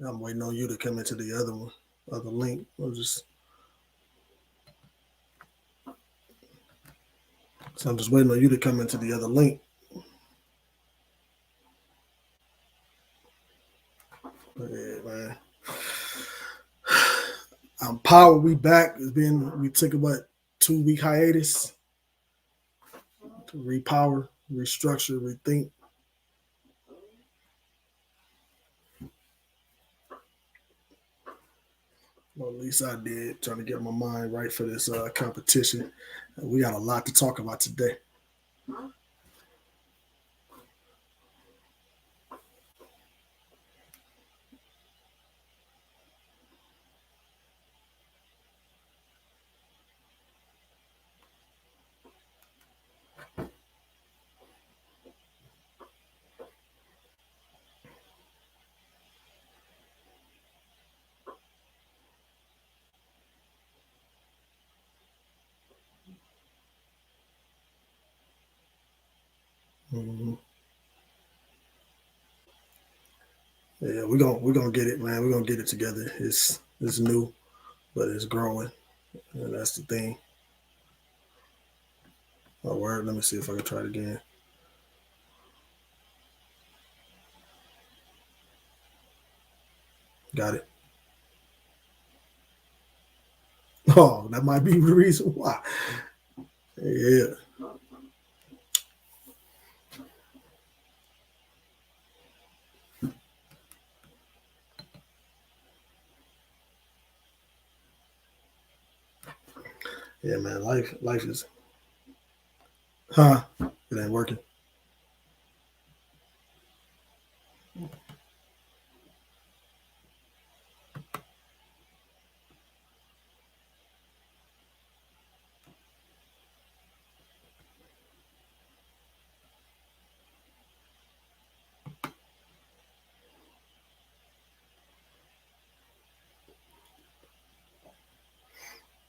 I'm waiting on you to come into the other one, other link. I'm just waiting on you to come into the other link. Yeah, man. Power, we back. We took a 2 week hiatus to repower, restructure, rethink. Well, at least I did, trying to get my mind right for this competition. We got a lot to talk about today. Mhm. Yeah, we're gonna get it, man. We're gonna get it together. It's new, but it's growing, and that's the thing. Oh, word. Let me see if I can try it again. Got it. Oh, that might be the reason why. Yeah, yeah, man. Life is, huh? It ain't working.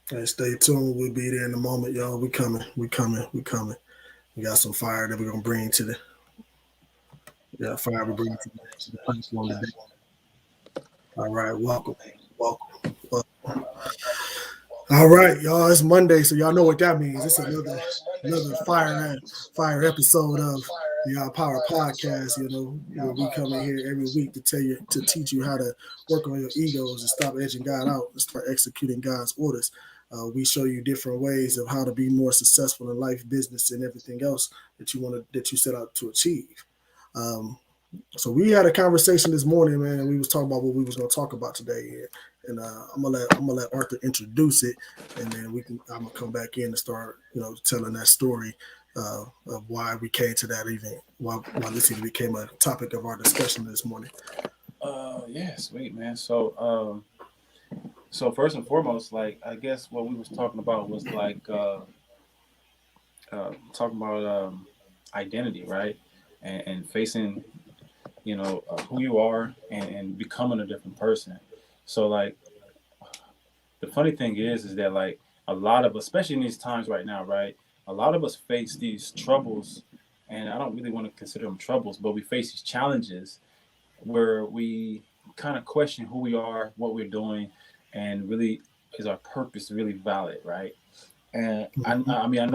Hey, stay tuned. We'll be there in a moment, y'all. We coming. We coming. We coming. We got some fire that we're gonna bring to the. Yeah, fire we bring to the platform today. All right, welcome, welcome. All right, y'all. It's Monday, so y'all know what that means. It's another fire episode of the Power Podcast. Where we come in here every week to teach you how to work on your egos and stop edging God out and start executing God's orders. We show you different ways of how to be more successful in life, business, and everything else that you set out to achieve. Um, so we had a conversation this morning, man, and we was talking about what we was going to talk about today. And I'm gonna let Arthur introduce it, and then I'm gonna come back in and start, telling that story of why we came to that event, why this even became a topic of our discussion this morning. Yeah, sweet man. So first and foremost, like I guess what we was talking about was like talking about identity, right? And facing, who you are and becoming a different person. So like the funny thing is that like a lot of, especially in these times right now, right? A lot of us face these troubles, and I don't really want to consider them troubles, but we face these challenges where we kind of question who we are, what we're doing, and really is our purpose really valid, right? And Mhm. I mean, I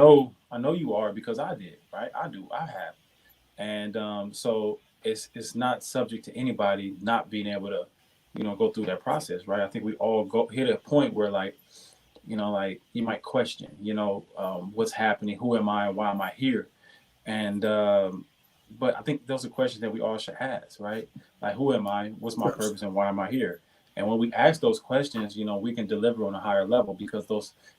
know you are because I did, right? I do, I have, and so it's not subject to anybody not being able to, go through that process, right? I think we all go hit a point where like, like you might question, what's happening, who am I, and why am I here? And but I think those are questions that we all should ask, right? Like, who am I? What's my Yes. purpose, and why am I here? And when we ask those questions, we can deliver on a higher level because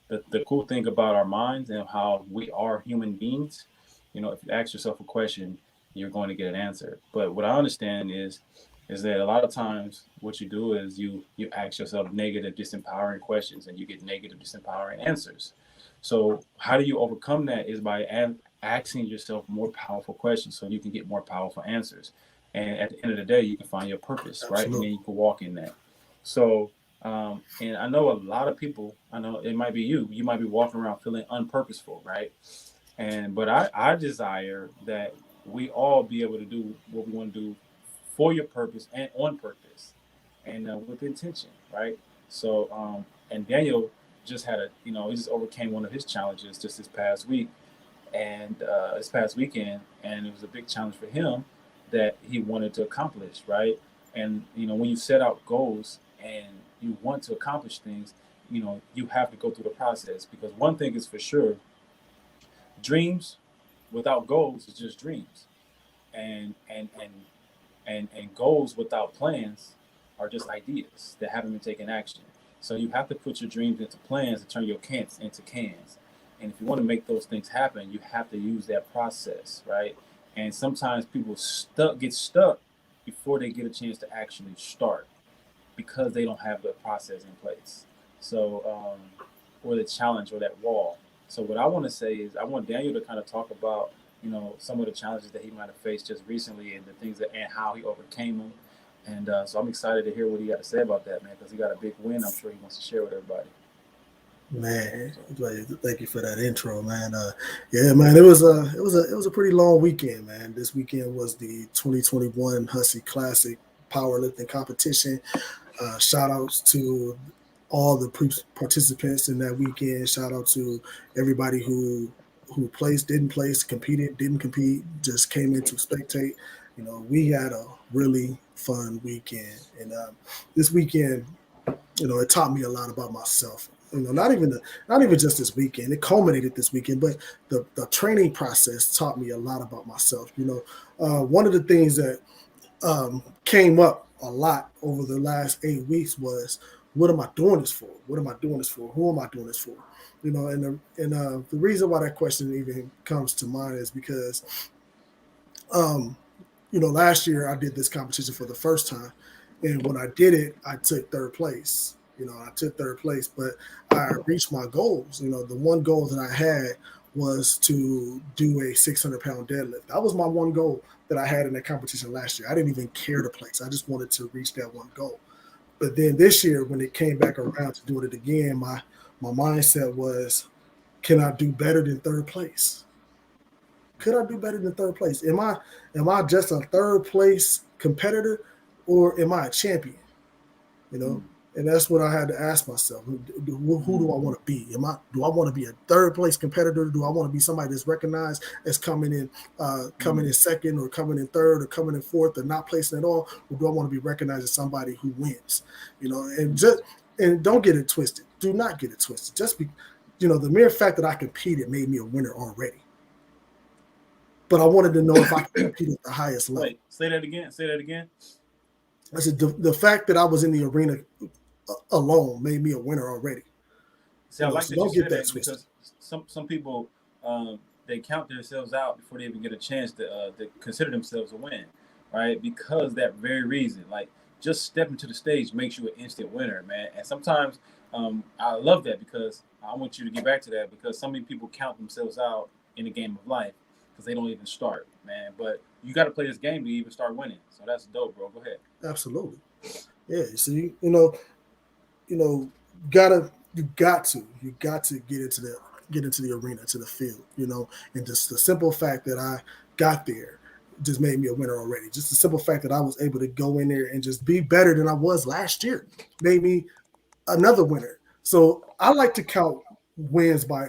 the cool thing about our minds and how we are human beings, if you ask yourself a question, you're going to get an answer. But what I understand is that a lot of times what you do is you ask yourself negative, disempowering questions, and you get negative, disempowering answers. So how do you overcome that? Is by asking yourself more powerful questions so you can get more powerful answers. And at the end of the day, you can find your purpose, right? And then Absolutely. you can walk in that. So, and I know a lot of people, I know it might be you might be walking around feeling unpurposeful, right? But I desire that we all be able to do what we want to do for your purpose and on purpose. and with intention, right? So, and Daniel just had he just overcame one of his challenges just this past week and this past weekend, and it was a big challenge for him that he wanted to accomplish, right? And when you set out goals and you want to accomplish things, you have to go through the process because one thing is for sure: dreams without goals is just dreams, and goals without plans are just ideas that haven't been taken action. So you have to put your dreams into plans and turn your can'ts into cans. And if you want to make those things happen, you have to use that process, right? And sometimes people get stuck before they get a chance to actually start because they don't have the process in place. So, or the challenge or that wall. So, what I want to say is, I want Daniel to kind of talk about, some of the challenges that he might have faced just recently and the things that and how he overcame them. And so, I'm excited to hear what he got to say about that, man, because he got a big win. I'm sure he wants to share with everybody. Man, thank you for that intro, man. Yeah, man, it was a pretty long weekend, man. This weekend was the 2021 Hussey Classic powerlifting competition. Shout outs to all the participants in that weekend. Shout out to everybody who placed, didn't place, competed, didn't compete, just came in to spectate. We had a really fun weekend, and this weekend, it taught me a lot about myself. Not even just this weekend. It culminated this weekend, but the training process taught me a lot about myself. One of the things that came up a lot over the last 8 weeks was, what am I doing this for? What am I doing this for? Who am I doing this for? And the reason why that question even comes to mind is because um, last year I did this competition for the first time, and when I did it, I took third place. I took third place, but I reached my goals. The one goal that I had was to do a 600-pound deadlift. That was my one goal that I had in that competition last year. I didn't even care to place. I just wanted to reach that one goal. But then this year, when it came back around to doing it again, my mindset was, can I do better than third place? Could I do better than third place? Am I just a third place competitor, or am I a champion? You know, and that's what I had to ask myself: who do I want to be? Do I want to be a third place competitor? Do I want to be somebody that's recognized as coming in second, or coming in third, or coming in fourth, or not placing at all? Or do I want to be recognized as somebody who wins? And don't get it twisted. Do not get it twisted. The mere fact that I competed made me a winner already. But I wanted to know if I could compete at the highest level. Wait, say that again. Say that again. I said the fact that I was in the arena alone made me a winner already. See, I like So that you don't get said that that twisted. because some people they count themselves out before they even get a chance to consider themselves a win, right? Because that very reason, like just stepping to the stage makes you an instant winner, man. And sometimes I love that because I want you to get back to that because so many people count themselves out in the game of life because they don't even start, man. But you got to play this game to even start winning. So that's dope, bro. Go ahead. Absolutely. Yeah. So you know, you got to get into the arena, to the field, and just the simple fact that I got there just made me a winner already. Just the simple fact that I was able to go in there and just be better than I was last year made me another winner. So wins by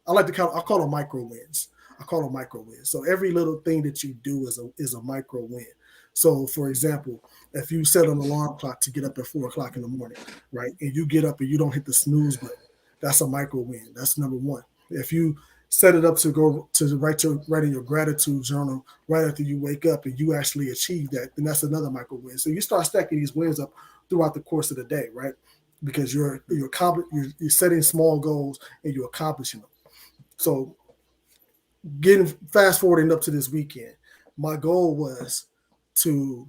I call them micro wins. I call them micro wins. So every little thing that you do is a micro win. So for example, if you set an alarm clock to get up at 4 o'clock in the morning, right, and you get up and you don't hit the snooze button, that's a micro win. That's number one. If you set it up to go to write in your gratitude journal right after you wake up and you actually achieve that, then that's another micro win. So you start stacking these wins up throughout the course of the day, right? Because you're setting small goals and you're accomplishing them. So getting fast forwarding up to this weekend, my goal was to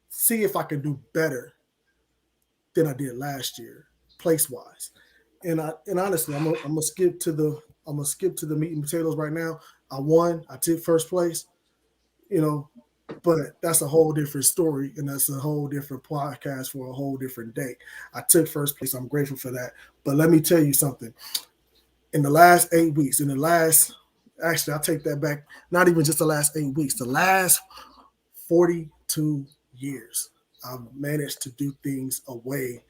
see if I could do better than I did last year, place wise. And honestly, I'm gonna skip to the meat and potatoes right now. I won. I took first place. You know, but that's a whole different story, and that's a whole different podcast for a whole different day. I took first place. I'm grateful for that. But let me tell you something. In the last 8 weeks, actually, I'll take that back. Not even just the last 8 weeks, the last 42 years, I've managed to do things a way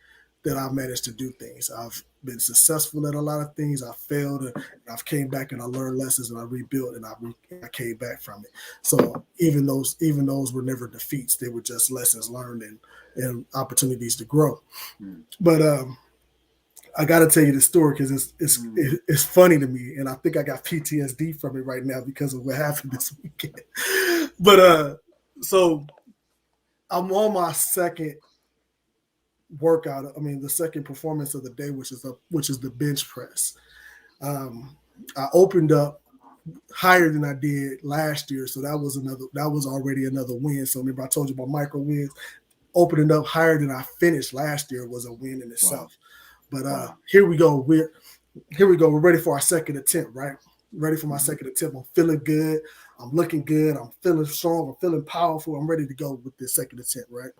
that I've managed to do things. I've been successful at a lot of things. I failed, and I've came back and I learned lessons and I rebuilt and I came back from it. So even those were never defeats. They were just lessons learned and opportunities to grow. But I got to tell you the story because it's funny to me, and I think I got PTSD from it right now because of what happened this weekend. But so I'm on my second workout. I mean, the second performance of the day, which is the bench press. I opened up higher than I did last year, so that was already another win. So remember, I told you about micro wins. Opening up higher than I finished last year was a win in itself. Wow. But here we go. We're ready for our second attempt, right? Ready for my second attempt. I'm feeling good. I'm looking good. I'm feeling strong. I'm feeling powerful. I'm ready to go with this second attempt, right?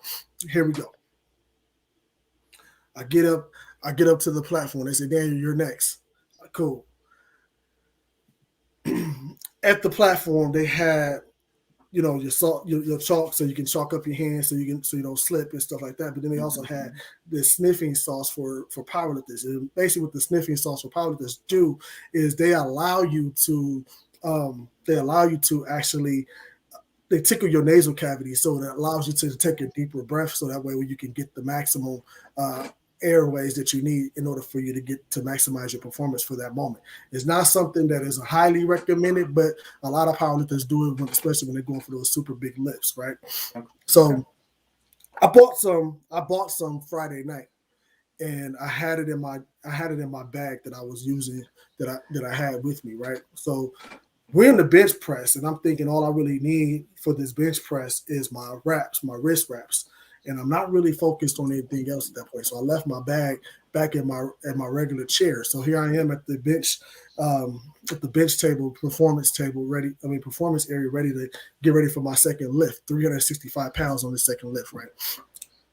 Here we go. I get up to the platform. They say, Daniel, you're next. Cool. At the platform, they had, your chalk, so you can chalk up your hands so you don't slip and stuff like that. But then they also had this sniffing sauce for powerlifters. And basically what the sniffing sauce for powerlifters do is they allow you to actually, they tickle your nasal cavity, so that allows you to take a deeper breath, so that way you can get the maximum airways that you need in order for you to maximize your performance for that moment. It's not something that is highly recommended, but a lot of powerlifters do it, especially when they're going for those super big lifts, right? So I bought some Friday night, and I had it in my bag that I was using, that I had with me, right? So we're in the bench press, and I'm thinking all I really need for this bench press is my wrist wraps. And I'm not really focused on anything else at that point. So I left my bag back at my regular chair. So here I am at the bench table, performance area, ready to get ready for my second lift, 365 pounds on the second lift, right?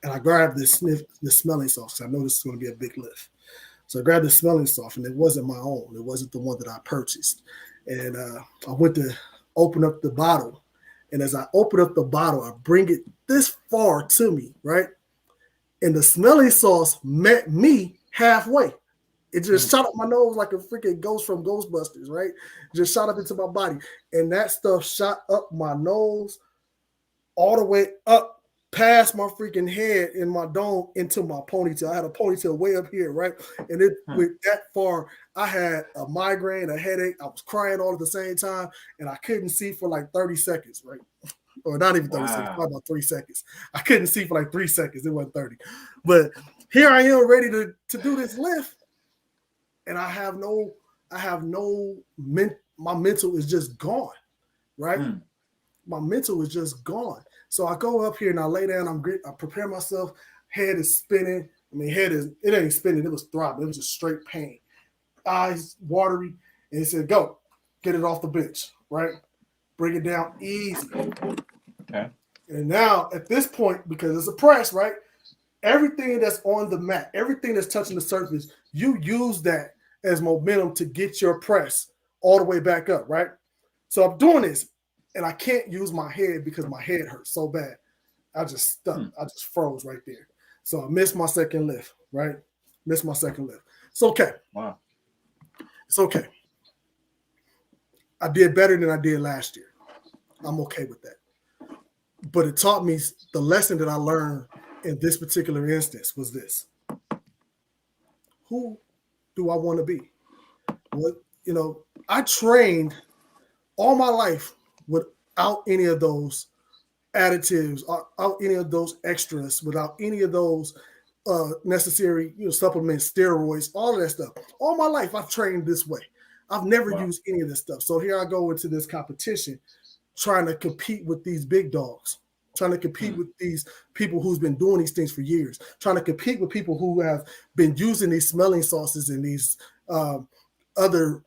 And I grabbed the smelling sauce, because I know this is going to be a big lift. So I grabbed the smelling sauce, and it wasn't my own. It wasn't the one that I purchased. And I went to open up the bottle. And as I open up the bottle, I bring it this far to me, right? And the smelling sauce met me halfway. It just shot up my nose like a freaking ghost from Ghostbusters, right? Just shot up into my body. And that stuff shot up my nose all the way up past my freaking head in my dome into my ponytail. I had a ponytail way up here, right? And it went that far. I had a migraine, a headache. I was crying all at the same time, and I couldn't see for like 30 seconds, right? Or not even 30 seconds, probably about 3 seconds. I couldn't see for like 3 seconds. It wasn't 30. But here I am ready to do this lift, and my mental is just gone, right? My mental is just gone. So I go up here and I lay down. I prepare myself. Head is spinning. I mean, it ain't spinning. It was throbbing. It was just straight pain. Eyes watery. And he said, go. Get it off the bench, right? Bring it down easy. Okay. And now, at this point, because it's a press, right? Everything that's on the mat, everything that's touching the surface, you use that as momentum to get your press all the way back up, right? So I'm doing this. And I can't use my head because my head hurts so bad. I just stuck. I just froze right there. So I missed my second lift, right? Missed my second lift. It's okay. Wow. It's okay. I did better than I did last year. I'm okay with that. But it taught me the lesson that I learned in this particular instance was this. Who do I want to be? I trained all my life without any of those additives, without any of those extras, without any of those necessary supplements, steroids, all of that stuff. All my life, I've trained this way. I've never used any of this stuff. So here I go into this competition trying to compete with these big dogs, trying to compete with these people who's been doing these things for years, trying to compete with people who have been using these smelling sauces and these other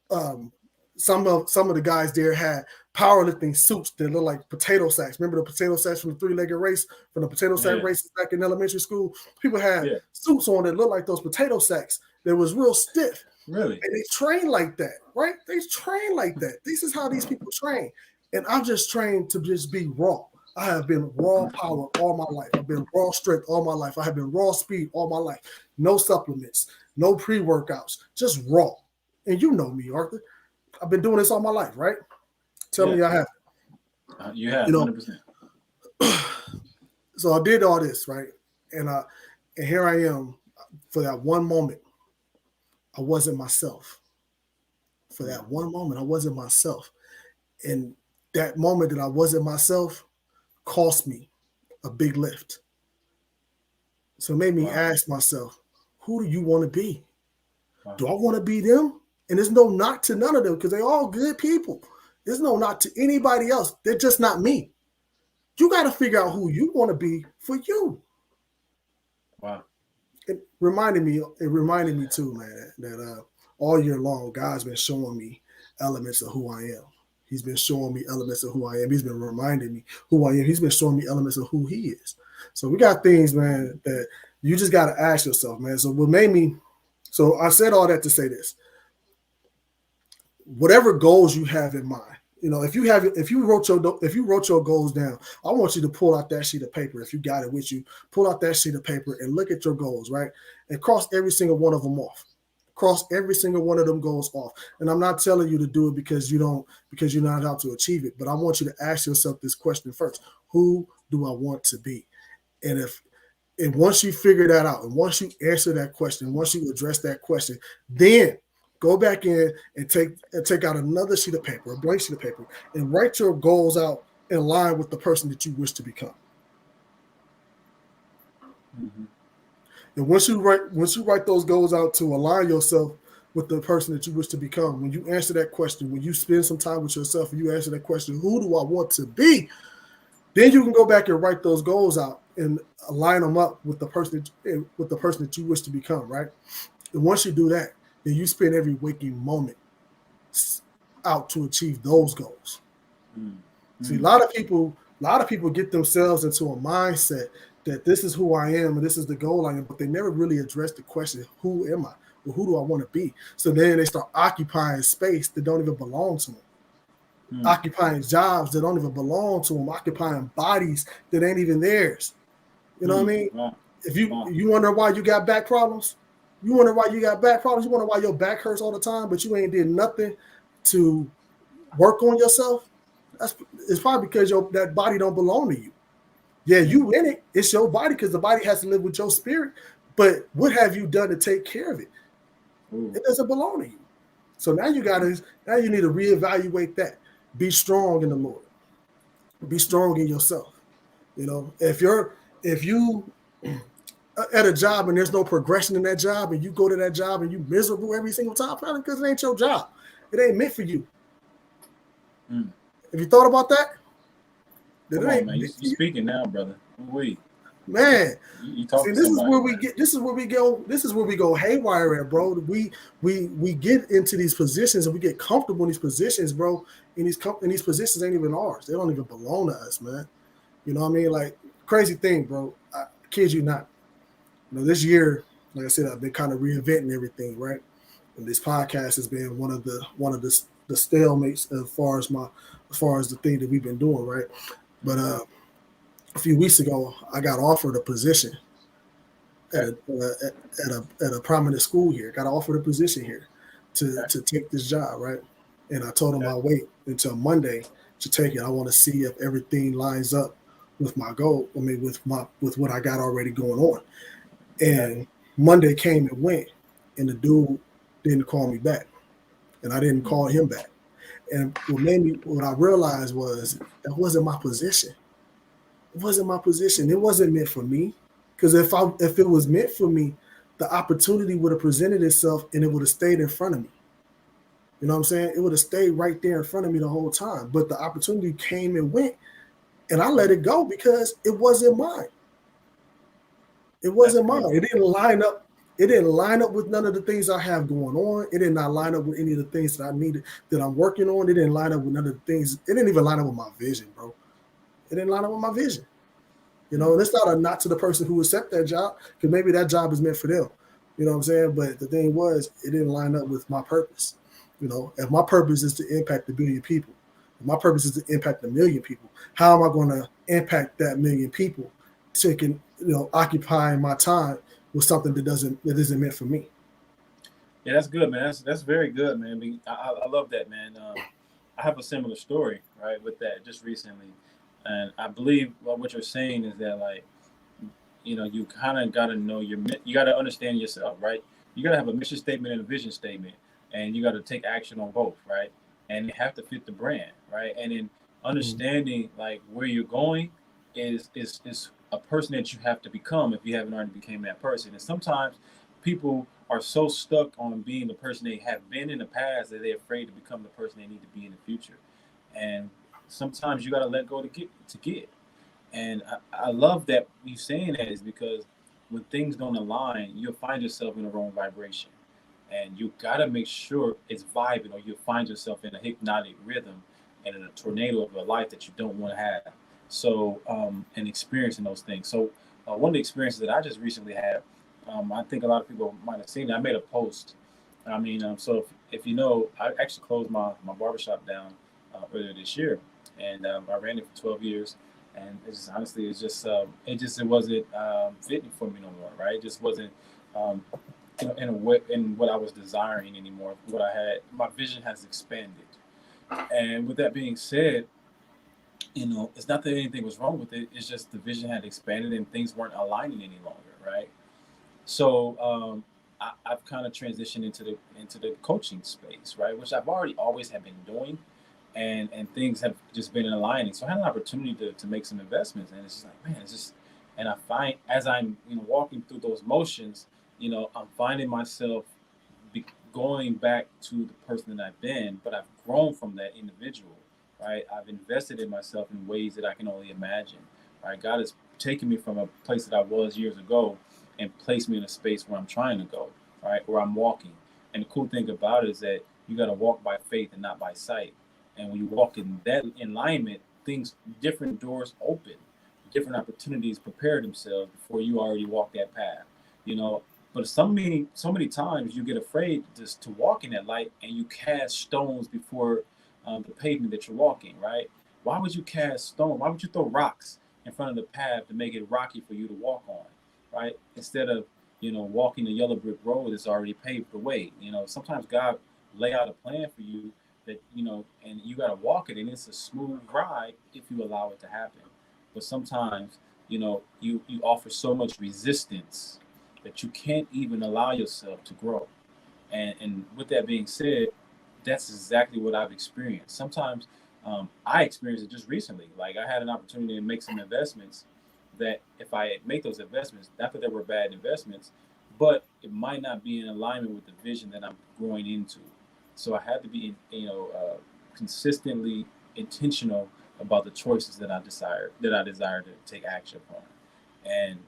some of the guys there had powerlifting suits that look like potato sacks. Remember the potato sacks from the three-legged race, from the potato sack races back in elementary school? People had suits on that looked like those potato sacks that was real stiff. Really? And they train like that, right? They train like that. This is how these people train. And I'm just trained to just be raw. I have been raw power all my life. I've been raw strength all my life. I have been raw speed all my life. No supplements, no pre-workouts, just raw. And you know me, Arthur. I've been doing this all my life, right? Tell me I have. You have, You know, 100%. So I did all this, right? And here I am. For that one moment, I wasn't myself. For that one moment, I wasn't myself. And that moment that I wasn't myself cost me a big lift. So it made me ask myself, who do you want to be? Wow. Do I want to be them? And there's no knock to none of them because they're all good people. There's no knock to anybody else. They're just not me. You got to figure out who you want to be for you. Wow. It reminded me too, man, that all year long, God's been showing me elements of who I am. He's been showing me elements of who I am. He's been reminding me who I am. He's been showing me elements of who he is. So we got things, man, that you just got to ask yourself, man. So I said all that to say this. Whatever goals you have in mind, if you wrote your goals down, I want you to pull out that sheet of paper. If you got it with you, pull out that sheet of paper and look at your goals, right? And cross every single one of them off. Cross every single one of them goals off. And I'm not telling you to do it because you're not out to achieve it, but I want you to ask yourself this question first. Who do I want to be? And once you figure that out, and once you answer that question, once you address that question, then go back in and take out another sheet of paper, a blank sheet of paper, and write your goals out in line with the person that you wish to become. Mm-hmm. And once you write those goals out to align yourself with the person that you wish to become, when you answer that question, when you spend some time with yourself and you answer that question, who do I want to be? Then you can go back and write those goals out and align them up with the person that you wish to become, right? And once you do that, then you spend every waking moment out to achieve those goals. Mm-hmm. See, a lot of people get themselves into a mindset that this is who I am and this is the goal I am, but they never really address the question, who am I? Or who do I want to be? So then they start occupying space that don't even belong to them. Mm-hmm. Occupying jobs that don't even belong to them, occupying bodies that ain't even theirs. You know what I mean? Wow. If you wonder why you got back problems, you wonder why your back hurts all the time, but you ain't did nothing to work on yourself, it's probably because that body don't belong to you. Yeah, you in it. It's your body because the body has to live with your spirit. But what have you done to take care of it? It doesn't belong to you. So now you need to reevaluate that. Be strong in the Lord. Be strong in yourself. If you at a job and there's no progression in that job and you go to that job and you miserable every single time, probably because it ain't your job. It ain't meant for you. Have you thought about that? Come on, man. You're speaking now, brother. Man, you talk. See, this is where we go haywire at, bro. We get into these positions and we get comfortable in these positions, bro. And these positions ain't even ours. They don't even belong to us, man. You know what I mean? Like, crazy thing, bro. I kid you not. This year, like I said, I've been kind of reinventing everything, right? And this podcast has been one of the stalemates as far as the thing that we've been doing, right? But a few weeks ago, I got offered a position at a prominent school here. Got offered a position here to take this job, right? And I told them I'll wait until Monday to take it. I want to see if everything lines up with my goal. I mean, with what I got already going on. And Monday came and went, and the dude didn't call me back, and I didn't call him back. And what I realized was that wasn't my position. It wasn't my position. It wasn't meant for me. Because if it was meant for me, the opportunity would have presented itself and it would have stayed in front of me. You know what I'm saying? It would have stayed right there in front of me the whole time. But the opportunity came and went, and I let it go because it wasn't mine. It wasn't mine. It didn't line up. It didn't line up with none of the things I have going on. It did not line up with any of the things that I needed, that I'm working on. It didn't line up with none of the things. It didn't even line up with my vision, bro. It didn't line up with my vision. And it's not a knock to the person who accepted that job, because maybe that job is meant for them. You know what I'm saying? But the thing was, it didn't line up with my purpose. If my purpose is to impact 1 billion people, My purpose is to impact 1,000,000 people. How am I going to impact that 1,000,000 people? Taking, occupying my time with something that isn't meant for me. Yeah, that's good, man. That's very good, man. I love that, man. I have a similar story, right, with that just recently, and I believe what you're saying is that like you kind of got to know you got to understand yourself, right? You got to have a mission statement and a vision statement, and you got to take action on both, right? And they have to fit the brand, right? And in understanding like where you're going is a person that you have to become if you haven't already became that person. And sometimes people are so stuck on being the person they have been in the past that they're afraid to become the person they need to be in the future. And sometimes you got to let go to get. And I love that you saying that is because when things don't align, you'll find yourself in the wrong vibration. And you got to make sure it's vibing, or you'll find yourself in a hypnotic rhythm and in a tornado of a life that you don't want to have. So, and experiencing those things. So, one of the experiences that I just recently had, I think a lot of people might have seen it. I made a post. I mean, so if you know, I actually closed my barbershop down earlier this year, and I ran it for 12 years, and it's just, honestly, it wasn't fitting for me no more, right? It just wasn't um, in a way in what I was desiring anymore. What I had, my vision has expanded, and with that being said, it's not that anything was wrong with it. It's just the vision had expanded and things weren't aligning any longer, right? So I've kind of transitioned into the coaching space, right? Which I've already always have been doing, and things have just been in aligning. So I had an opportunity to make some investments, and it's just like, man, it's just, and I find as I'm walking through those motions, I'm finding myself going back to the person that I've been, but I've grown from that individual, right? I've invested in myself in ways that I can only imagine, right? God has taken me from a place that I was years ago and placed me in a space where I'm trying to go, right? Where I'm walking. And the cool thing about it is that you got to walk by faith and not by sight. And when you walk in that alignment, different doors open, different opportunities prepare themselves before you already walk that path, you know. But so many times you get afraid just to walk in that light, and you cast stones before the pavement that you're walking, right? Why would you cast stones? Why would you throw rocks in front of the path to make it rocky for you to walk on, right? Instead of walking the yellow brick road that's already paved the way. Sometimes God lay out a plan for you that and you got to walk it, and it's a smooth ride if you allow it to happen. But sometimes you offer so much resistance that you can't even allow yourself to grow. And with that being said, that's exactly what I've experienced. Sometimes I experienced it just recently. Like I had an opportunity to make some investments that if I make those investments, not that they were bad investments, but it might not be in alignment with the vision that I'm growing into. So I had to be, consistently intentional about the choices that I desire to take action upon. And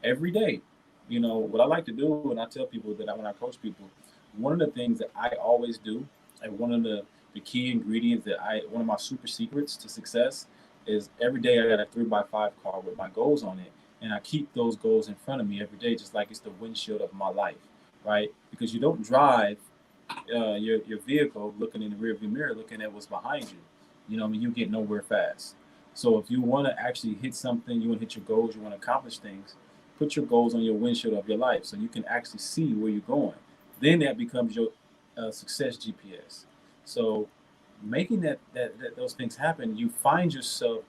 every day, what I like to do, and I tell people that when I coach people, one of the things that I always do, and one of the key ingredients one of my super secrets to success is every day I got a 3x5 card with my goals on it. And I keep those goals in front of me every day, just like it's the windshield of my life, right? Because you don't drive your vehicle looking in the rearview mirror, looking at what's behind you. You get nowhere fast. So if you want to actually hit something, you want to hit your goals, you want to accomplish things, put your goals on your windshield of your life so you can actually see where you're going. Then that becomes your success GPS. So making that those things happen, you find yourself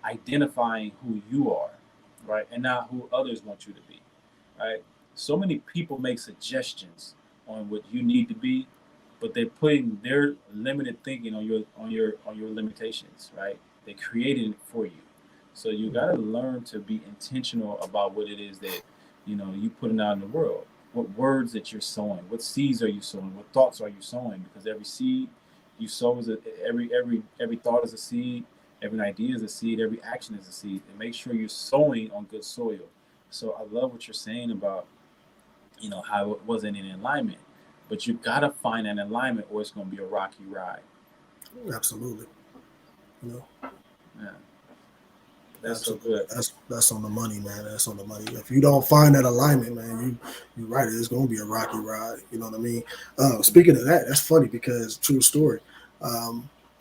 identifying who you are, right, and not who others want you to be, right? So many people make suggestions on what you need to be, but they're putting their limited thinking on your limitations, right? They created it for you. So you got to learn to be intentional about what it is that you putting out in the world. What words that you're sowing, what seeds are you sowing, what thoughts are you sowing? Because every seed you sow every thought is a seed, every idea is a seed, every action is a seed. And make sure you're sowing on good soil. So I love what you're saying about how it wasn't in alignment, but you gotta find an alignment, or it's gonna be a rocky ride. Absolutely. Yeah, that's so Absolutely. good. That's on the money, man. That's on the money. If you don't find that alignment, man, you're right. It's going to be a rocky ride. You know what I mean? Speaking of that, that's funny because true story.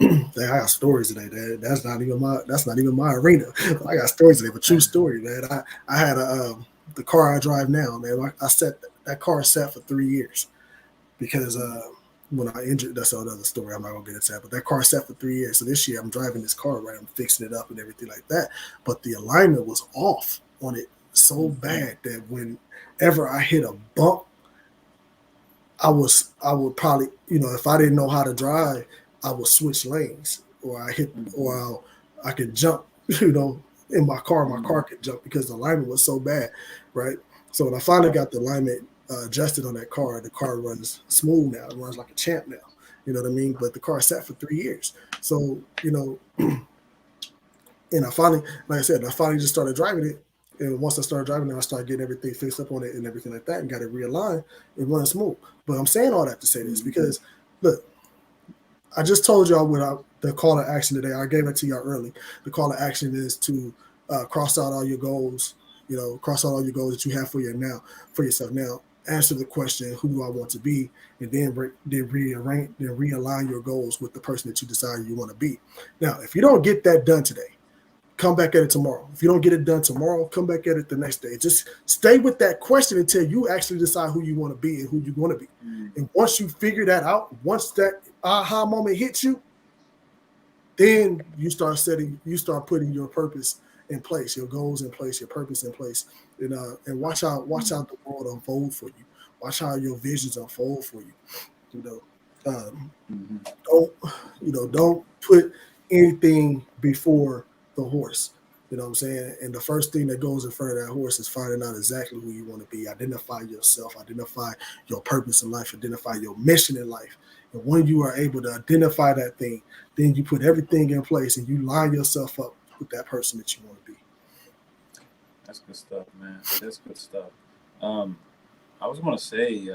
I got stories today. That's not even my arena. I got stories today, but true story, man. I had the car I drive now, man. I set that car sat for 3 years because when I injured, that's another story. I'm not gonna get into that, but that car sat for 3 years. So this year I'm driving this car, right? I'm fixing it up and everything like that. But the alignment was off on it so bad that whenever I hit a bump, I would probably, if I didn't know how to drive, I would switch lanes or I could jump, in my car could jump because the alignment was so bad, right? So when I finally got the alignment adjusted on that car, the car runs smooth now. It runs like a champ now. You know what I mean? But the car sat for 3 years. So, and I finally, like I said, I finally just started driving it. And once I started driving it, I started getting everything fixed up on it and everything like that and got it realigned and running smooth. But I'm saying all that to say this because, look, I just told y'all the call to action today. I gave it to y'all early. The call to action is to cross out all your goals, cross out all your goals that you have for yourself now. Answer the question, who do I want to be? And then realign your goals with the person that you decide you want to be. Now, if you don't get that done today, come back at it tomorrow. If you don't get it done tomorrow, come back at it the next day. Just stay with that question until you actually decide who you want to be and who you're going to be. And once you figure that out, once that aha moment hits you, then you start putting your purpose in place, your goals in place, your purpose in place, and watch how the world unfold for you. Watch how your visions unfold for you. You know, don't put anything before the horse. You know what I'm saying? And the first thing that goes in front of that horse is finding out exactly who you want to be. Identify yourself, identify your purpose in life, identify your mission in life. And when you are able to identify that thing, then you put everything in place and you line yourself up with that person that you want to be. That's good stuff, man. That's good stuff. I was going to say,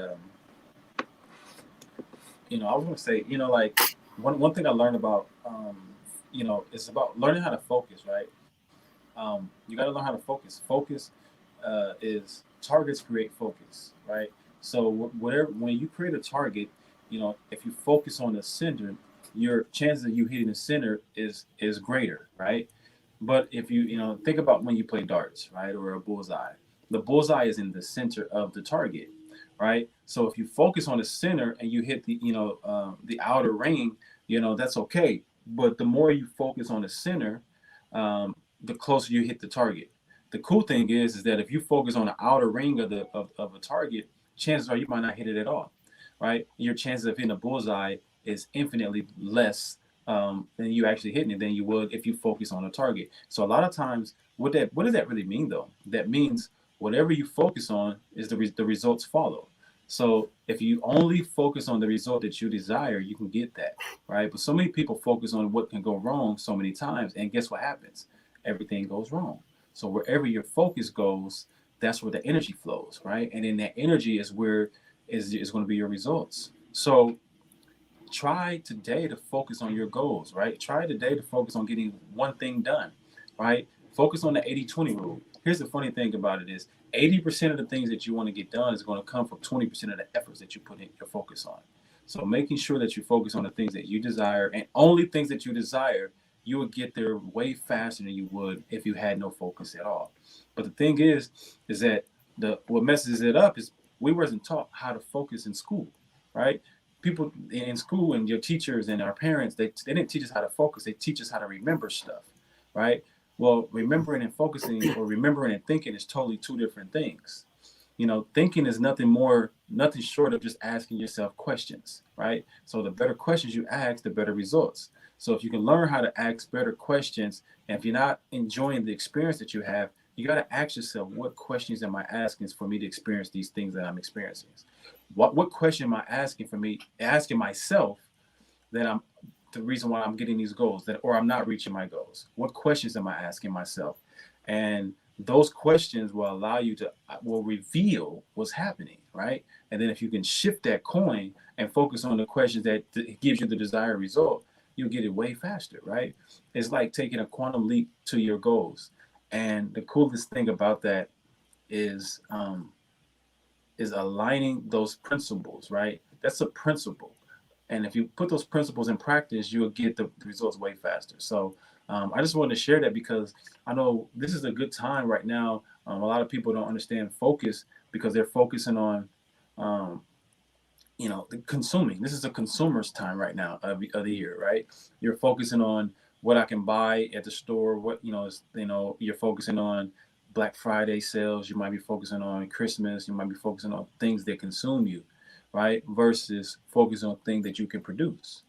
like one thing I learned about, it's about learning how to focus, right? You got to learn how to focus. Focus is targets create focus, right? So whatever when you create a target, if you focus on the center, your chances of you hitting the center is greater, right? But if you think about when you play darts, right, or a bullseye, the bullseye is in the center of the target, right? So if you focus on the center and you hit the outer ring, that's okay. But the more you focus on the center, the closer you hit the target. The cool thing is that if you focus on the outer ring of a target, chances are you might not hit it at all, right? Your chances of hitting a bullseye is infinitely less than you actually hitting it than you would if you focus on a target. So a lot of times, what does that really mean though? That means whatever you focus on is the results follow. So if you only focus on the result that you desire, you can get that, right? But so many people focus on what can go wrong so many times, and guess what happens? Everything goes wrong. So wherever your focus goes, that's where the energy flows, right? And then that energy is where is going to be your results. So try today to focus on your goals, right? Try today to focus on getting one thing done, right? Focus on the 80-20 rule. Here's the funny thing about it is 80% of the things that you want to get done is going to come from 20% of the efforts that you put in your focus on. So making sure that you focus on the things that you desire and only things that you desire, you would get there way faster than you would if you had no focus at all. But the thing is that what messes it up is we wasn't taught how to focus in school, right? People in school and your teachers and our parents, they didn't teach us how to focus. They teach us how to remember stuff, right? Well, remembering and focusing or remembering and thinking is totally two different things. Thinking is nothing short of just asking yourself questions, right? So the better questions you ask, the better results. So if you can learn how to ask better questions, and if you're not enjoying the experience that you have, you got to ask yourself, what questions am I asking for me to experience these things that I'm experiencing? What question am I asking myself that I'm the reason why I'm getting these goals or I'm not reaching my goals? What questions am I asking myself? And those questions will reveal what's happening, right? And then if you can shift that coin and focus on the questions that gives you the desired result, you'll get it way faster, right? It's like taking a quantum leap to your goals. And the coolest thing about that is aligning those principles, right? That's a principle. And if you put those principles in practice, you'll get the results way faster. So I just wanted to share that because I know this is a good time right now. A lot of people don't understand focus because they're focusing on, um, the consuming. This is a consumer's time right now of the year, right? You're focusing on what I can buy at the store. What you're focusing on Black Friday sales. You might be focusing on Christmas. You might be focusing on things that consume you, right? Versus focus on things that you can produce,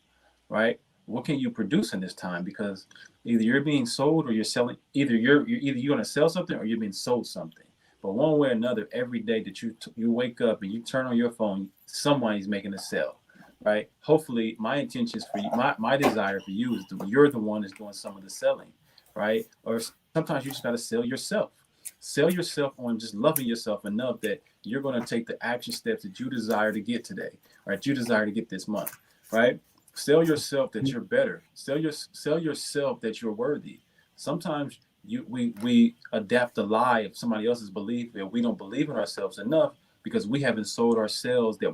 right? What can you produce in this time? Because either you're being sold or you're selling. Either you're going to sell something or you're being sold something. But one way or another, every day that you wake up and you turn on your phone, somebody's making a sale, right? Hopefully, my intentions for you, my desire for you is you're the one that's doing some of the selling, right? Or sometimes you just got to sell yourself. Sell yourself on just loving yourself enough that you're going to take the action steps that you desire to get today, right? You desire to get this month, right? Sell yourself that you're better. Sell yourself that you're worthy. Sometimes we adapt the lie of somebody else's belief that we don't believe in ourselves enough because we haven't sold ourselves that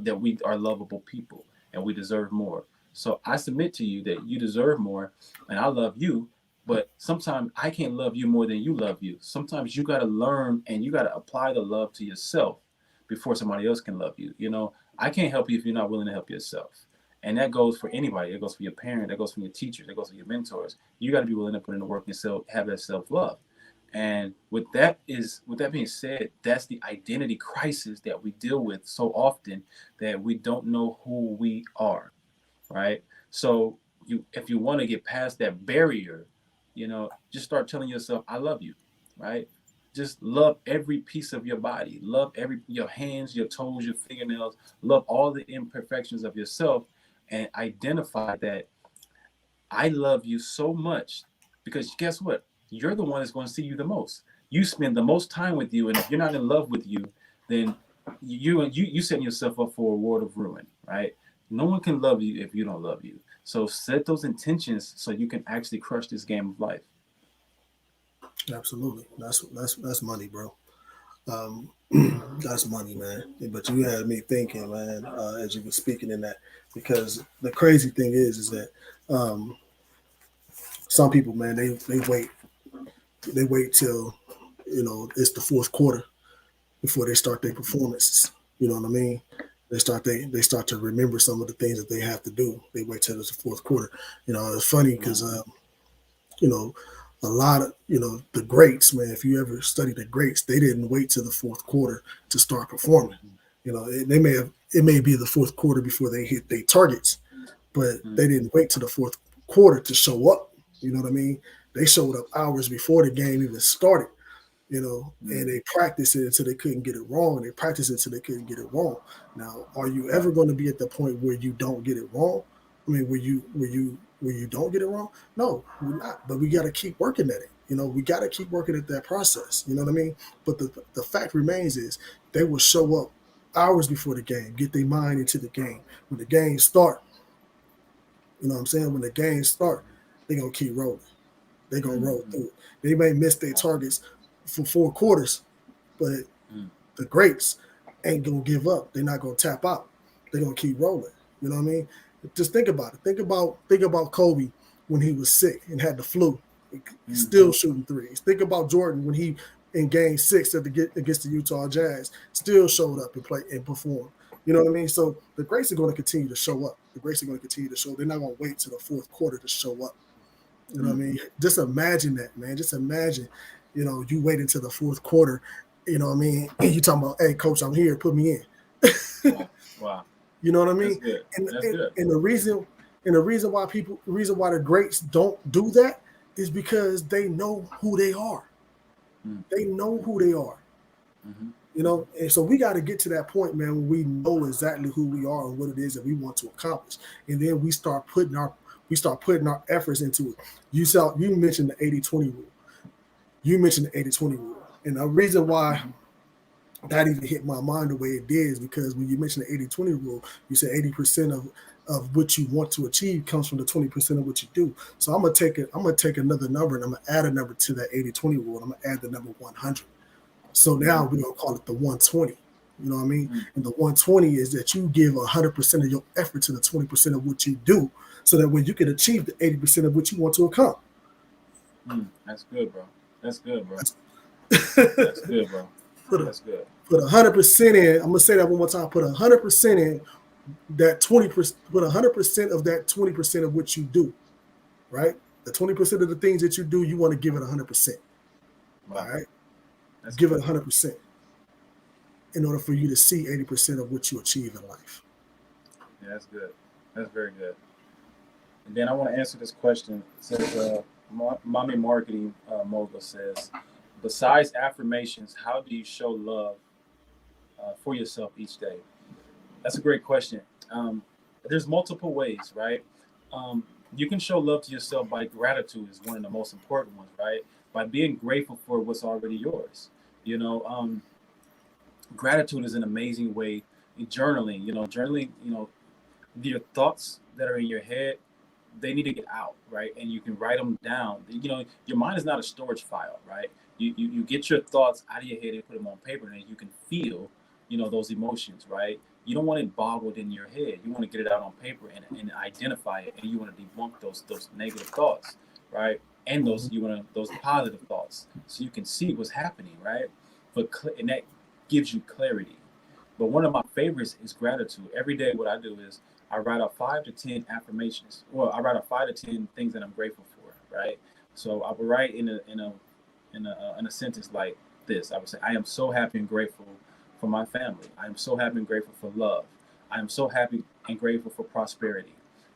that we are lovable people and we deserve more. So I submit to you that you deserve more and I love you, but sometimes I can't love you more than you love you. Sometimes you got to learn and you got to apply the love to yourself before somebody else can love you. I can't help you if you're not willing to help yourself. And that goes for anybody. It goes for your parent. That goes for your teacher. That goes for your mentors. You got to be willing to put in the work and have that self-love. And with that being said, that's the identity crisis that we deal with so often, that we don't know who we are, right? So if you want to get past that barrier, just start telling yourself, I love you, right? Just love every piece of your body. Love your hands, your toes, your fingernails. Love all the imperfections of yourself and identify that I love you so much because guess what? You're the one that's going to see you the most. You spend the most time with you, and if you're not in love with you, then you setting yourself up for a world of ruin, right? No one can love you if you don't love you. So set those intentions so you can actually crush this game of life. Absolutely. That's money, bro. Um, that's money, man. But you had me thinking, man, as you were speaking in that, because the crazy thing is that um, some people, man, they wait till it's the fourth quarter before they start their performances. You know what I mean? They start to remember some of the things that they have to do. They wait till it's the fourth quarter. It's funny because you know, a lot of the greats, man. If you ever study the greats, they didn't wait till the fourth quarter to start performing. It may be the fourth quarter before they hit their targets, but they didn't wait till the fourth quarter to show up. You know what I mean? They showed up hours before the game even started. And they practiced it until they couldn't get it wrong. They practiced it until they couldn't get it wrong. Now, are you ever going to be at the point where you don't get it wrong? I mean, where you don't get it wrong? No, we're not. But we got to keep working at it. We got to keep working at that process. You know what I mean? But the fact remains is they will show up hours before the game, get their mind into the game. When the game start, you know what I'm saying? When the game start, they're going to keep rolling. They're going to roll through it. They may miss their targets for 4 quarters, but the greats ain't going to give up. They're not going to tap out. They're going to keep rolling. You know what I mean? Just think about it. Think about Kobe when he was sick and had the flu, still shooting threes. Think about Jordan when he in Game 6 against the Utah Jazz still showed up and played and performed. You know what I mean? So the greats are going to continue to show up. The greats are going to continue to show up. They're not going to wait till the fourth quarter to show up. You know what I mean? Just imagine that, man. Just imagine, you wait until the fourth quarter. You know what I mean? And you talking about, hey, coach, I'm here. Put me in. Wow. You know what I mean? That's good. And the reason why the greats don't do that is because they know who they are. They know who they are. And so we got to get to that point, man, when we know exactly who we are and what it is that we want to accomplish. And then we start putting our efforts into it. You mentioned the 80-20 rule. You mentioned the 80-20 rule. And the reason why that even hit my mind the way it did is because when you mentioned the 80-20 rule, you said 80% of what you want to achieve comes from the 20% of what you do. So I'm gonna take another number and I'm gonna add a number to that 80-20 rule. I'm gonna add the number 100. So now we're gonna call it the 120. You know what I mean? And the 120 is that you give 100% of your effort to the 20% of what you do, so that way you can achieve the 80% of what you want to accomplish. That's good, bro. That's good, bro. That's good, bro. That's good. Put 100% in. I'm gonna say that one more time. Put 100% in that 20%. Put 100% of that 20% of what you do, right? The 20% of the things that you do, you want to give it 100%. Wow. All right, That's give good. it 100% in order for you to see 80% of what you achieve in life. Yeah, that's good. That's very good. And then I want to answer this question. It says, Mommy Marketing Mogul says, besides affirmations, how do you show love for yourself each day? That's a great question. There's multiple ways, right? You can show love to yourself by gratitude is one of the most important ones, right? By being grateful for what's already yours. You know, gratitude is an amazing way. Journaling, journaling, your thoughts that are in your head, they need to get out, right? And you can write them down. Your mind is not a storage file, right? You get your thoughts out of your head and put them on paper, and you can feel, those emotions, right? You don't want it boggled in your head. You want to get it out on paper and identify it, and you want to debunk those negative thoughts, right? And those positive thoughts, so you can see what's happening, right? And that gives you clarity. But one of my favorites is gratitude. Every day, what I do is I write out 5 to 10 affirmations. Well, I write out 5 to 10 things that I'm grateful for, right? So I would write in a sentence like this. I would say, I am so happy and grateful for my family. I am so happy and grateful for love. I am so happy and grateful for prosperity.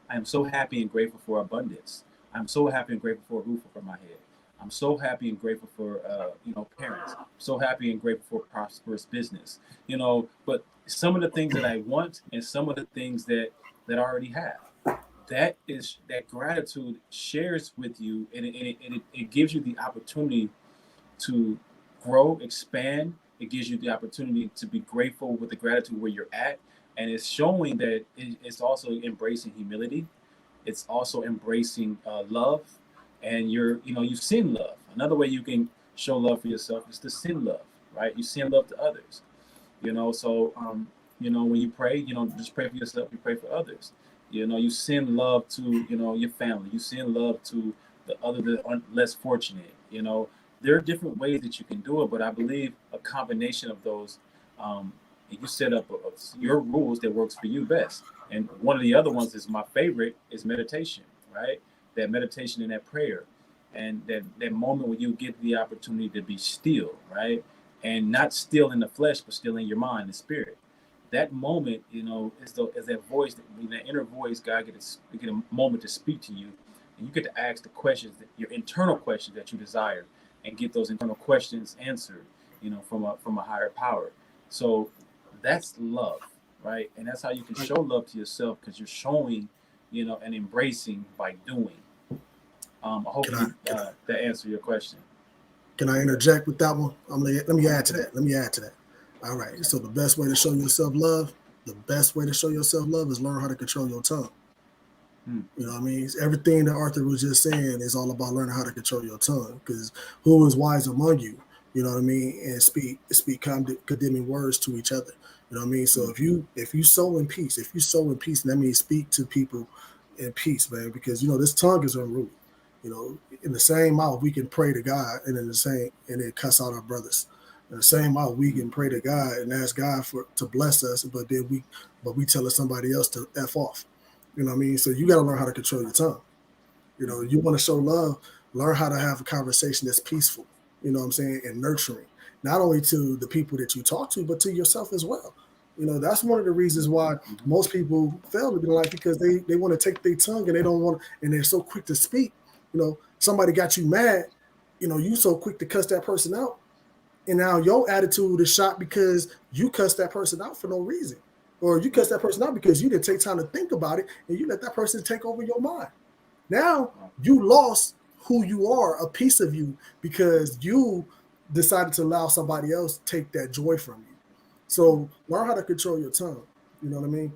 I am so happy and grateful for abundance. I'm so happy and grateful for a roof over my head. I'm so happy and grateful for parents. I'm so happy and grateful for prosperous business. But some of the things that I want and some of the things that I already have, that gratitude shares with you, and it gives you the opportunity to grow, expand. It gives you the opportunity to be grateful with the gratitude where you're at, and it's showing that it's also embracing humility. It's also embracing love, and you send love. Another way you can show love for yourself is to send love, right? You send love to others. So when you pray, just pray for yourself. You pray for others. You send love to your family. You send love to the less fortunate. There are different ways that you can do it, but I believe a combination of those. You set up your rules that works for you best. And one of the other ones is my favorite is meditation, right? That meditation and that prayer, and that moment when you get the opportunity to be still, right? And not still in the flesh, but still in your mind and spirit. That moment, is that voice, that inner voice. God get a moment to speak to you, and you get to ask the questions, your internal questions that you desire, and get those internal questions answered, from a higher power. So that's love, right? And that's how you can show love to yourself, because you're showing, and embracing by doing. Hopefully that answers your question. Can I interject with that one? Let me add to that. All right. So the best way to show yourself love, is learn how to control your tongue. You know what I mean? Everything that Arthur was just saying is all about learning how to control your tongue. Because who is wise among you? You know what I mean? And speak condemning words to each other. You know what I mean? So if you sow in peace, that means speak to people in peace, man. Because this tongue is unruly. In the same mouth we can pray to God, and then cuss out our brothers. In the same mouth we can pray to God and ask God to bless us, but we telling somebody else to F off. You know what I mean? So you got to learn how to control your tongue. You want to show love, learn how to have a conversation that's peaceful, you know what I'm saying, and nurturing, not only to the people that you talk to, but to yourself as well. That's one of the reasons why most people fail in life, because they want to take their tongue, and they don't want, and they're so quick to speak. Somebody got you mad, you so quick to cuss that person out. And now your attitude is shot because you cussed that person out for no reason. Or you cussed that person out because you didn't take time to think about it, and you let that person take over your mind. Now you lost who you are, a piece of you, because you decided to allow somebody else take that joy from you. So learn how to control your tongue. You know what I mean?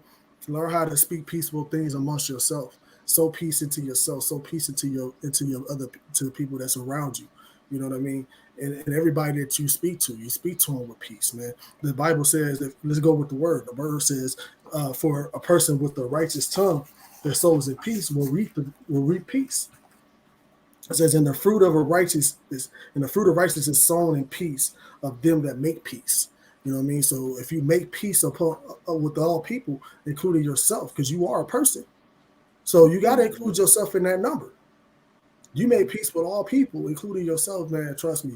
Learn how to speak peaceful things amongst yourself. Sow peace into yourself. Sow peace into your to the people that's around you. You know what I mean? And everybody that you speak to them with peace, man. The Bible says, let's go with the word. The word says, for a person with a righteous tongue, their souls in peace will reap peace. It says, "And the fruit of a righteous is, and the fruit of righteousness is sown in peace of them that make peace." You know what I mean? So if you make peace upon with all people, including yourself, because you are a person, so you got to include yourself in that number. You made peace with all people, including yourself, man. Trust me,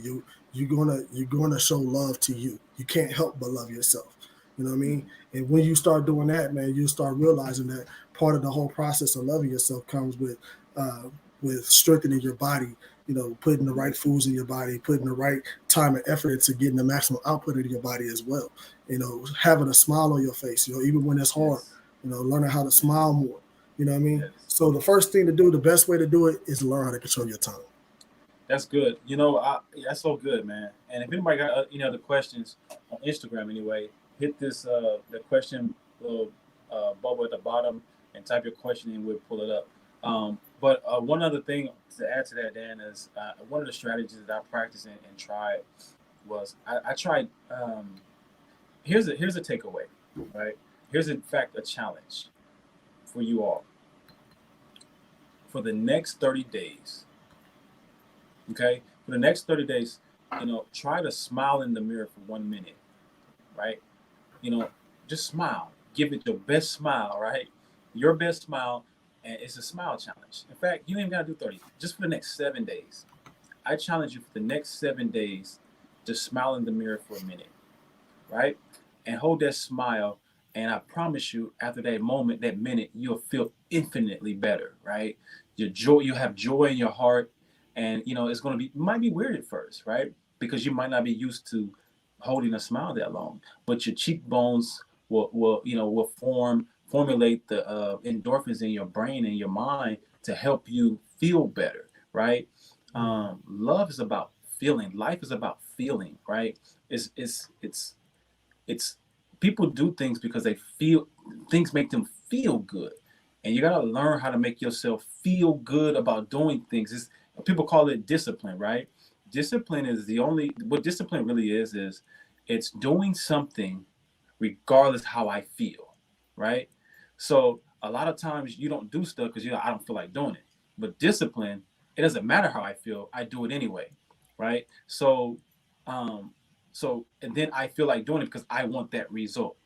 you're gonna show love to you. You can't help but love yourself. You know what I mean? And when you start doing that, man, you start realizing that part of the whole process of loving yourself comes with strengthening your body. You know, putting the right foods in your body, putting the right time and effort into getting the maximum output into your body as well. You know, having a smile on your face. You know, even when it's hard. Yes. You know, learning how to smile more. You know what I mean? Yes. So the first thing to do, the best way to do it is learn how to control your tongue. That's good. That's so good, man. And if anybody got any other questions on Instagram, anyway, hit this the question little bubble at the bottom and type your question in. We'll pull it up. But one other thing to add to that, Dan, is one of the strategies that I practiced and tried was I tried. Here's a takeaway, right? Here's in fact a challenge for you all for the next 30 days. Okay, for the next 30 days, try to smile in the mirror for 1 minute, right? Just smile. Give it your best smile, right? Your best smile, and it's a smile challenge. In fact, you ain't got to do 30. Just for the next 7 days. I challenge you for the next 7 days to smile in the mirror for a minute, right? And hold that smile, and I promise you, after that moment, that minute, you'll feel infinitely better, right? You'll have joy in your heart. And it's going to be, might be weird at first, right? Because you might not be used to holding a smile that long, but your cheekbones will formulate the endorphins in your brain and your mind to help you feel better, right? Love is about feeling. Life is about feeling, right? It's people do things because they feel things make them feel good, and you got to learn how to make yourself feel good about doing things. People call it discipline, right? Discipline is what discipline really is it's doing something regardless how I feel, right? So a lot of times you don't do stuff because I don't feel like doing it. But discipline, it doesn't matter how I feel, I do it anyway, right? And then I feel like doing it because I want that result.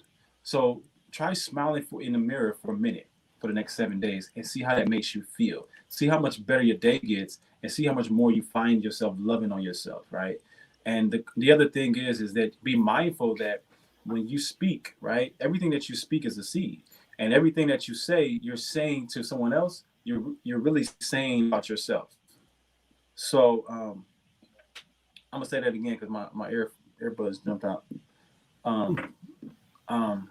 So try smiling in the mirror for a minute for the next 7 days and see how that makes you feel. See how much better your day gets and see how much more you find yourself loving on yourself, right? And the other thing is that be mindful that when you speak, right, everything that you speak is a seed. And everything that you say, you're saying to someone else, you're really saying about yourself. So I'm gonna say that again because my earbuds jumped out. Um, um,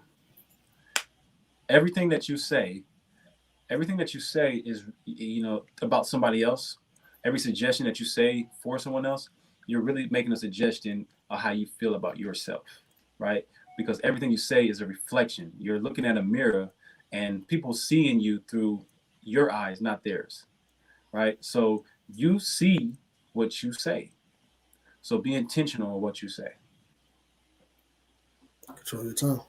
everything that you say is about somebody else. Every suggestion that you say for someone else, you're really making a suggestion of how you feel about yourself, right? Because everything you say is a reflection. You're looking at a mirror and people seeing you through your eyes, not theirs, right? So you see what you say. So be intentional on what you say. Control your tongue.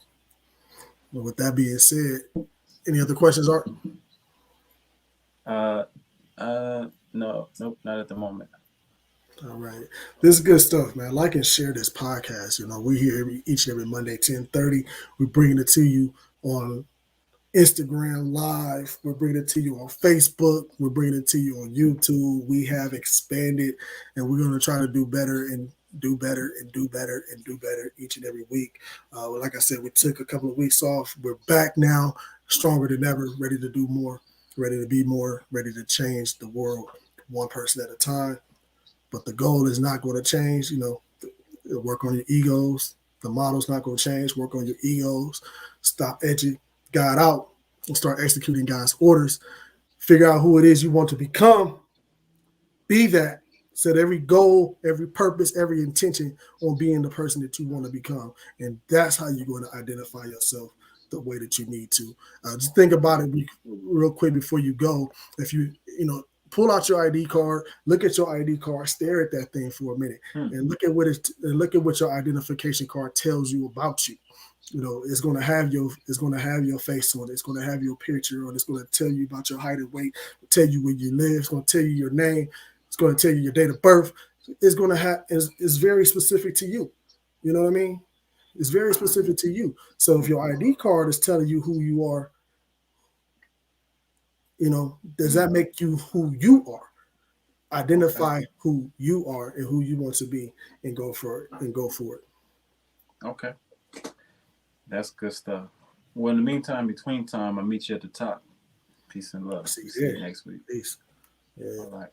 Well, with that being said, any other questions, Art? Uh, no, nope, not at the moment. All right. This is good stuff, man. Like and share this podcast. We here each and every Monday, 10:30. We're bringing it to you on Instagram Live. We're bringing it to you on Facebook. We're bringing it to you on YouTube. We have expanded, and we're going to try to do better and do better and do better and do better each and every week. Like I said, we took a couple of weeks off. We're back now, stronger than ever, ready to do more, ready to be more, ready to change the world one person at a time. But the goal is not going to change. Work on your egos. The model's not going to change. Work on your egos. Stop edging God out and start executing God's orders. Figure out who it is you want to become. Be that. Set every goal, every purpose, every intention on being the person that you want to become. And that's how you're going to identify yourself the way that you need to. Just think about it real quick before you go. If you pull out your ID card, look at your ID card, stare at that thing for a minute, and look at what your identification card tells you about you. It's going to have your face on it. It's going to have your picture on it. It's going to tell you about your height and weight, tell you where you live. It's going to tell you your name. It's going to tell you your date of birth. It's going to have is very specific to you. You know what I mean? It's very specific to you. So if your ID card is telling you who you are, does that make you who you are? Identify who you are and who you want to be, and go for it. Okay. That's good stuff. Well, in the meantime, between time, I'll meet you at the top. Peace and love. See you next week. Peace. Yeah. All right.